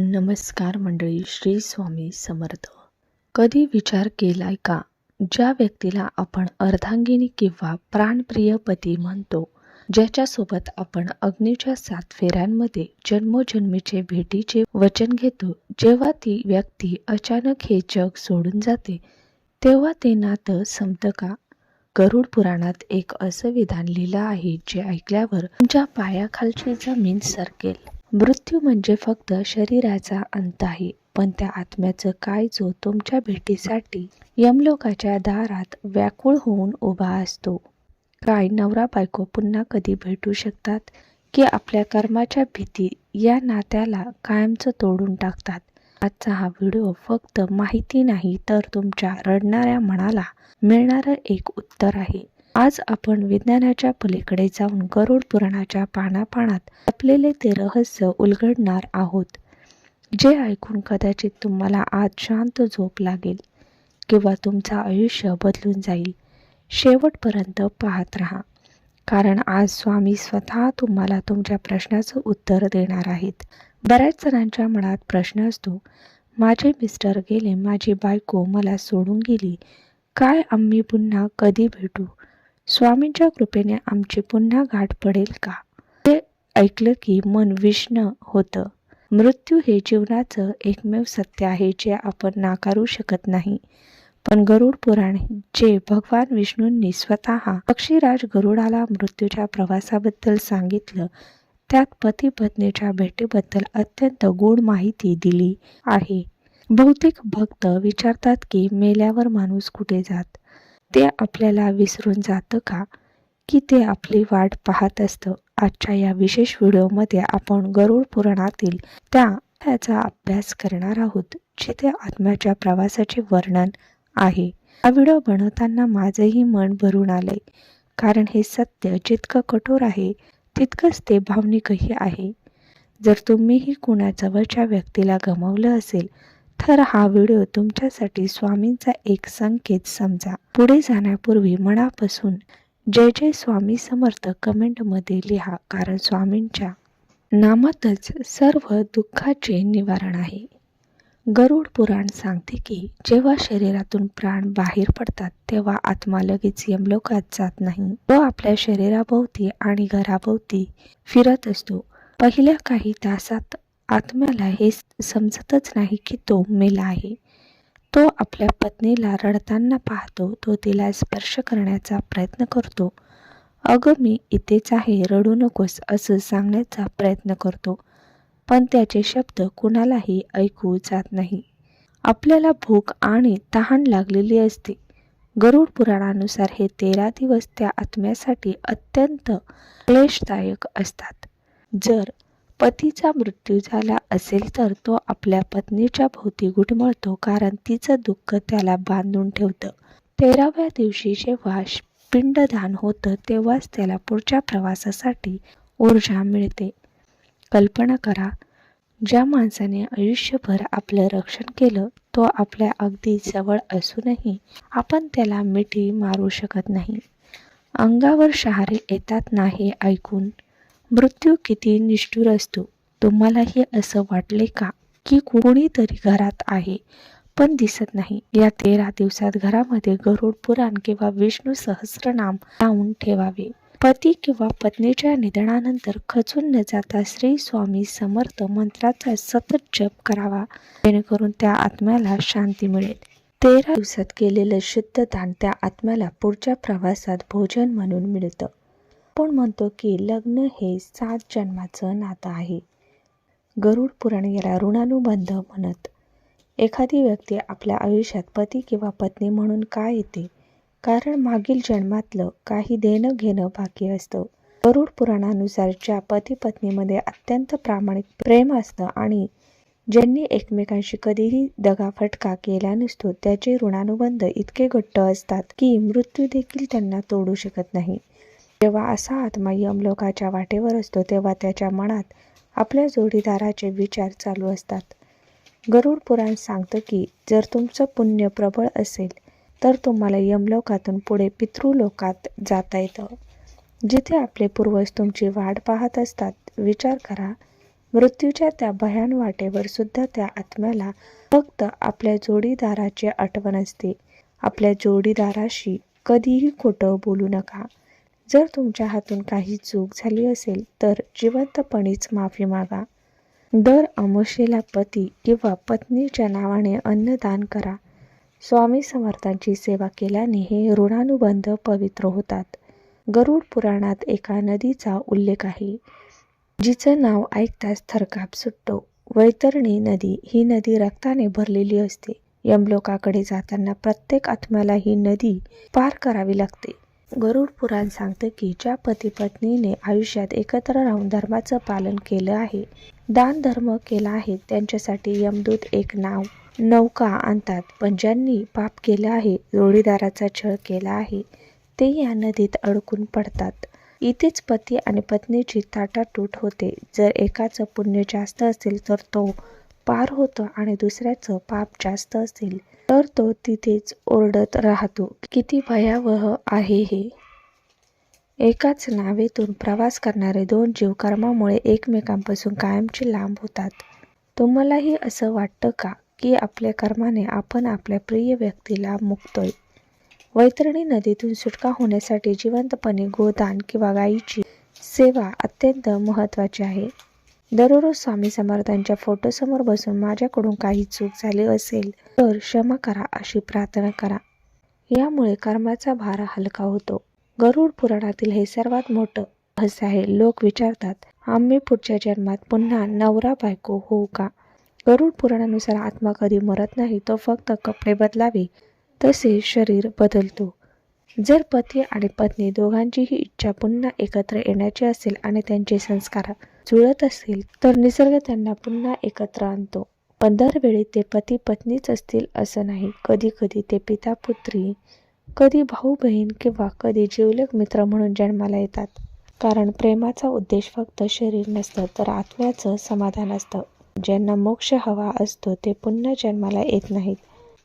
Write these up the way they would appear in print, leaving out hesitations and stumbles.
नमस्कार मंडळी, श्री स्वामी समर्थ. कधी विचार केलाय का, ज्या व्यक्तीला आपण अर्धांगिनी किंवा प्राणप्रिय पती म्हणतो, ज्याच्यासोबत आपण अग्नीच्या 7 फेऱ्यांमध्ये जन्मोजन्मीचे भेटीचे वचन घेतो, जेव्हा ती व्यक्ती अचानक हे जग सोडून जाते, तेव्हा ते नातं संपतं का? गरुड पुराणात एक असं विधान लिहिलं आहे, जे ऐकल्यावर तुमच्या पायाखालची जमीन सरकेल. मृत्यू म्हणजे फक्त शरीराचा अंत आहे, पण त्या आत्म्याचं काय, जो तुमच्या भेटीसाठी यमलोकाच्या दारात व्याकुळ होऊन उभा असतो? काय नवरा बायको पुन्हा कधी भेटू शकतात, की आपल्या कर्माच्या भीती या नात्याला कायमचं तोडून टाकतात? आजचा हा व्हिडिओ फक्त माहिती नाही, तर तुमच्या रडणाऱ्या मनाला मिळणारं एक उत्तर आहे. आज आपण विज्ञानाच्या पलीकडे जाऊन गरुड पुराणाच्या पानापानात लपलेले ते रहस्य उलगडणार आहोत, जे ऐकून कदाचित तुम्हाला आज शांत झोप लागेल किंवा तुमचं आयुष्य बदलून जाईल. शेवटपर्यंत पाहत राहा, कारण आज स्वामी स्वतः तुम्हाला तुमच्या प्रश्नाचं उत्तर देणार आहेत. बऱ्याच जणांच्या मनात प्रश्न असतो, माझे मिस्टर गेले, माझी बायको मला सोडून गेली, काय आम्ही पुन्हा कधी भेटू? स्वामींच्या कृपेने आमची पुन्हा गाठ पडेल का? ते ऐकलं की मन विषण्ण होतं. मृत्यू हे जीवनाचं एकमेव सत्य आहे, जे आपण नाकारू शकत नाही. पण गरुड पुराण, जे भगवान विष्णूंनी स्वतः पक्षीराज गरुडाला मृत्यूच्या प्रवासाबद्दल सांगितलं, त्यात पती पत्नीच्या भेटीबद्दल अत्यंत गूढ माहिती दिली आहे. बहुतेक भक्त विचारतात की मेल्यावर माणूस कुठे जात? ते आपल्याला विसरून जातं का, की ते आपली वाट पाहत असतं? आजच्या या विशेष व्हिडिओमध्ये आपण गरुड पुराणातील त्याचा अभ्यास करणार आहोत, जिथे आत्म्याच्या प्रवासाचे वर्णन आहे. हा व्हिडिओ बनवताना माझंही मन भरून आलंय, कारण हे सत्य जितकं कठोर आहे, तितकंच ते भावनिकही आहे. जर तुम्हीही कुणा जवळच्या व्यक्तीला गमावलं असेल, तर हा व्हिडिओ तुमच्यासाठी स्वामींचा एक संकेत समजा. पुढे जाण्यापूर्वी मनापासून जय जय स्वामी समर्थ कमेंटमध्ये लिहा, कारण स्वामींच्या नामातच सर्व दुःखाचे निवारण आहे. गरुड पुराण सांगते की जेव्हा शरीरातून प्राण बाहेर पडतात, तेव्हा आत्मा लगेच यमलोकात जात नाही. तो आपल्या शरीराभोवती आणि घराभोवती फिरत असतो. पहिल्या काही तासात आत्म्याला हे समजतच नाही की तो मेला आहे. तो आपल्या पत्नीला रडताना पाहतो, तो तिला स्पर्श करण्याचा प्रयत्न करतो. अगं, मी इथेच आहे, रडू नकोस, असं सांगण्याचा प्रयत्न करतो, पण त्याचे शब्द कुणालाही ऐकू जात नाही. आपल्याला भूक आणि तहान लागलेली असते. गरुड पुराणानुसार हे 13 दिवस त्या आत्म्यासाठी अत्यंत क्लेशदायक असतात. जर पतीचा मृत्यू झाला असेल, तर तो आपल्या पत्नीच्या भोवती घुटमळतो, कारण तिचं दुःख त्याला बांधून ठेवतं. 13व्या दिवशी जेव्हा पिंडदान होतं, तेव्हाच त्याला पुढच्या प्रवासासाठी ऊर्जा मिळते. कल्पना करा, ज्या माणसाने आयुष्यभर आपलं रक्षण केलं, तो आपल्या अगदी जवळ असूनही आपण त्याला मिठी मारू शकत नाही. अंगावर शहारे येतात ना हे ऐकून? मृत्यू किती निष्ठुर असतो. तुम्हालाही असं वाटले का, की कोणीतरी घरात आहे पण दिसत नाही? या 13 दिवसात घरामध्ये गरुड पुराण किंवा विष्णू सहस्त्रनाम लावून ठेवावे. पती किंवा पत्नीच्या निधनानंतर खचून न जाता श्री स्वामी समर्थ मंत्राचा सतत जप करावा, जेणेकरून त्या आत्म्याला शांती मिळेल. 13 दिवसात केलेलं शुद्ध दान त्या आत्म्याला पुढच्या प्रवासात भोजन म्हणून मिळतं. आपण म्हणतो की लग्न हे 7 जन्माचं नातं आहे. गरुड पुराण याला ऋणानुबंध म्हणत. एखादी व्यक्ती आपल्या आयुष्यात पती किंवा पत्नी म्हणून का येते? कारण मागील जन्मातलं काही देणं घेणं बाकी असतं. गरुड पुराणानुसार ज्या पती पत्नीमध्ये अत्यंत प्रामाणिक प्रेम असतं आणि ज्यांनी एकमेकांशी कधीही दगाफटका केला नसतो, त्याचे ऋणानुबंध इतके घट्ट असतात की मृत्यू देखील त्यांना तोडू शकत नाही. जेव्हा असा आत्मा यमलोकाच्या वाटेवर असतो, तेव्हा त्याच्या मनात आपल्या जोडीदाराचे विचार चालू असतात. गरुड पुराण सांगतं की जर तुमचं पुण्य प्रबळ असेल, तर तुम्हाला यमलोकातून पुढे पितृलोकात जाता येतं, जिथे आपले पूर्वज तुमची वाट पाहत असतात. विचार करा, मृत्यूच्या त्या भयान वाटेवर सुद्धा त्या आत्म्याला फक्त आपल्या जोडीदाराची आठवण असते. आपल्या जोडीदाराशी कधीही खोटं बोलू नका. जर तुमच्या हातून काही चूक झाली असेल तर जिवंतपणीच माफी मागा. दर अमावस्येला पती किंवा पत्नीच्या नावाने अन्नदान करा. स्वामी समर्थांची सेवा केल्याने हे ऋणानुबंध पवित्र होतात. गरुड पुराणात एका नदीचा उल्लेख आहे, जिचं नाव ऐकताच थरकाप सुटतो. वैतरणी नदी ही नदी रक्ताने भरलेली असते. यमलोकाकडे जाताना प्रत्येक आत्म्याला ही नदी पार करावी लागते. गरुड पुराण सांगतं की ज्या पती पत्नीने आयुष्यात एकत्र राहून धर्माचं पालन केलं आहे, दान धर्म केला आहे, त्यांच्यासाठी यमदूत एक नौका आणतात. पण ज्यांनी पाप केलं आहे, जोडीदाराचा छळ केला आहे, ते या नदीत अडकून पडतात. इथेच पती आणि पत्नीची ताटातूट होते. जर एकाचं पुण्य जास्त असेल तर तो पार होतो आणि दुसऱ्याचं पाप जास्त असेल तर तो तिथेच ओरडत राहतो. किती भयावह आहे हे! एकाच नावेतून प्रवास करणारे दोन जीव कर्मामुळे एकमेकांपासून कायमचे लांब होतात. तुम्हालाही असं वाटतं का की आपल्या कर्माने आपण आपल्या प्रिय व्यक्तीला मुकतोय? वैतरणी नदीतून सुटका होण्यासाठी जिवंतपणे गोदान किंवा गायीची सेवा अत्यंत महत्त्वाची आहे. दररोज स्वामी समर्थांच्या फोटोसमोर बसून माझ्याकडून काही चूक झाली असेल तर क्षमा करा अशी प्रार्थना करा. यामुळे कर्माचा भार हलका होतो. गरुड पुराणातील हे सर्वात मोठं रहस्य आहे. लोक विचारतात, आम्ही पुढच्या जन्मात पुन्हा नवरा बायको होऊ का? गरुड पुराणानुसार आत्मा कधी मरत नाही, तो फक्त कपडे बदलावे तसे शरीर बदलतो. जर पती आणि पत्नी दोघांचीही इच्छा पुन्हा एकत्र येण्याची असेल आणि त्यांचे संस्कार जुळत असतील तर निसर्ग त्यांना पुन्हा एकत्र आणतो. पण दरवेळी ते पती पत्नीच असतील असं नाही. कधी कधी ते पिता पुत्री, कधी भाऊ बहीण किंवा कधी जिवलग मित्र म्हणून जन्माला येतात. कारण प्रेमाचा उद्देश फक्त शरीर नसतं तर आत्म्याचं समाधान असतं. ज्यांना मोक्ष हवा असतो ते पुन्हा जन्माला येत नाहीत,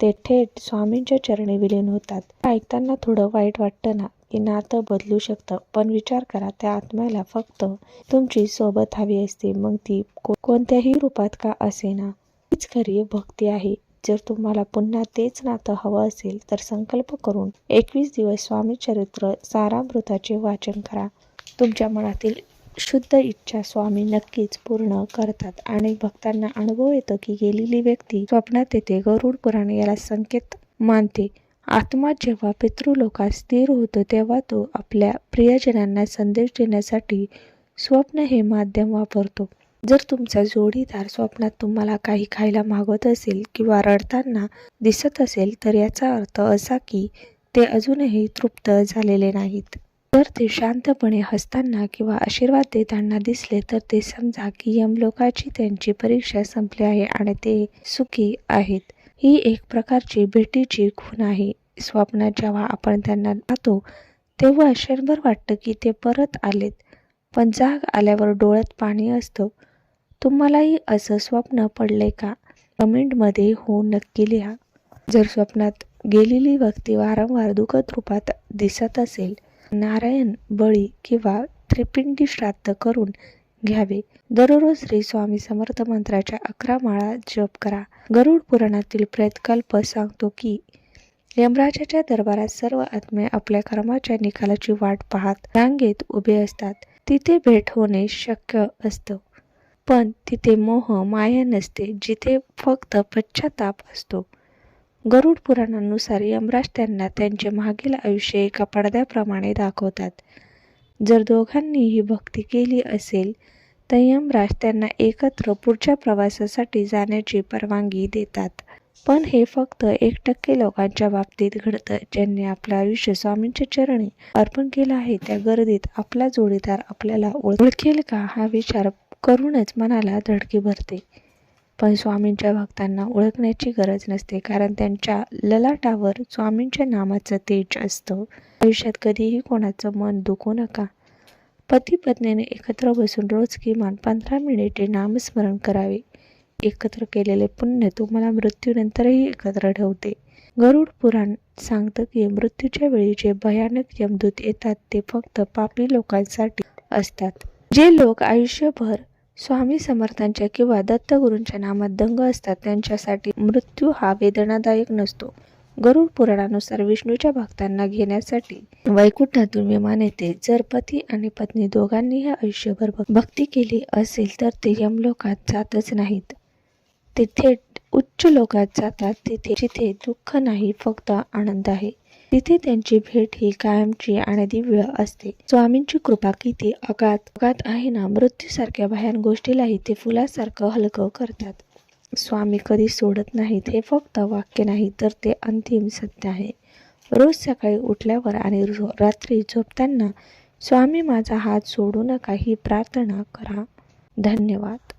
ते थेट स्वामींच्या चरणी विलीन होतात. ऐकताना थोडं वाईट वाटतं ना, की नातं बदलू शकतं, पण विचार करा, त्या आत्म्याला फक्त तुमची सोबत हवी असते, मग ती कोणत्याही रूपात का असेना. हीच खरी भक्ती आहे. जर तुम्हाला पुन्हा तेच नातं हवं असेल तर संकल्प करून 21 दिवस स्वामी चरित्र सारामृताचे वाचन करा. तुमच्या मनातील शुद्ध इच्छा स्वामी नक्कीच पूर्ण करतात. अनेक भक्तांना अनुभव येतो की गेलेली व्यक्ती स्वप्नात येते. गरुड पुराण याला संकेत मानते. आत्मा जेव्हा पितृलोकात स्थिर होतो तेव्हा तो आपल्या प्रियजनांना संदेश देण्यासाठी स्वप्न हे माध्यम वापरतो. जर तुमचा जोडीदार स्वप्नात तुम्हाला काही खायला मागवत असेल किंवा रडताना दिसत असेल तर याचा अर्थ असा की ते अजूनही तृप्त झालेले नाहीत. जर ते शांतपणे हसताना किंवा आशीर्वाद देताना दिसले तर ते समजा की यमलोकाची त्यांची परीक्षा संपली आहे आणि ते सुखी आहेत. ही एक प्रकारची भेटीची खूण आहे. स्वप्नात जेव्हा आपण त्यांना पाहतो तेव्हा क्षणभर वाटतं की ते परत आलेत, पण जाग आल्यावर डोळ्यात पाणी असतं. तुम्हालाही असं स्वप्न पडले का? कमेंटमध्ये हो नक्की लिहा. जर स्वप्नात गेलेली व्यक्ती वारंवार दुःखद रूपात दिसत असेल, नारायण बळी किंवा त्रिपिंडी श्राद्ध करून घ्यावे. दररोज श्री स्वामी समर्थ मंत्राच्या 11 माळा जप करा. गरुड पुराणातील प्रेतकल्प सांगतो की यमराजाच्या दरबारात सर्व आत्मे आपल्या कर्माच्या निकालाची वाट पाहत रांगेत उभे असतात. तिथे भेट होणे शक्य असतं, पण तिथे मोह माया नसते, जिथे फक्त पश्चाताप असतो. गरुड पुराणानुसार यमराज त्यांना त्यांचे मागील आयुष्य एका पडद्याप्रमाणे दाखवतात. जर दोघांनीही भक्ती केली असेल तर यमराज त्यांना एकत्र पुढच्या प्रवासासाठी जाण्याची परवानगी देतात. पण हे फक्त 1% लोकांच्या बाबतीत घडतं. ज्यांनी आपलं आयुष्य स्वामींच्या चरणी अर्पण केलं आहे त्या गर्दीत आपला जोडीदार आपल्याला ओळखेल का हा विचार करूनच मनाला धडकी भरते. पण स्वामींच्या भक्तांना ओळखण्याची गरज नसते, कारण त्यांच्या ललाटावर स्वामींच्या नामाचं तेज असतं. आयुष्यात कधीही कोणाचं मन दुखवू नका. पती पत्नीने एकत्र बसून रोज किमान 15 मिनिटे नामस्मरण करावे. एकत्र केलेले पुण्य तुम्हाला मृत्यूनंतरही एकत्र ठेवते. गरुड पुराण सांगतं की मृत्यूच्या वेळी जे भयानक यमदूत येतात ते फक्त पापी लोकांसाठी असतात. जे लोक आयुष्यभर स्वामी समर्थांच्या किंवा दत्तगुरूंच्या नामात दंग असतात त्यांच्यासाठी मृत्यू हा वेदनादायक नसतो. गरुड पुराणानुसार विष्णूच्या भक्तांना घेण्यासाठी वैकुंठातून विमान येते. जर पती आणि पत्नी दोघांनीही आयुष्यभर भक्ती केली असेल तर ते यमलोकात जातच नाहीत. ते थेट उच्च लोकात जातात, जिथे दुःख नाही, फक्त आनंद आहे. तिथे त्यांची भेट ही कायमची आणि दिव्य असते. स्वामींची कृपा किती अगाध आहे ना. मृत्यूसारख्या भयान गोष्टीलाही ते फुलासारखं हलकं करतात. स्वामी कधी सोडत नाहीत हे फक्त वाक्य नाही, तर ते अंतिम सत्य आहे. रोज सकाळी उठल्यावर आणि रात्री झोपताना स्वामी माझा हात सोडू नका ही प्रार्थना करा. धन्यवाद.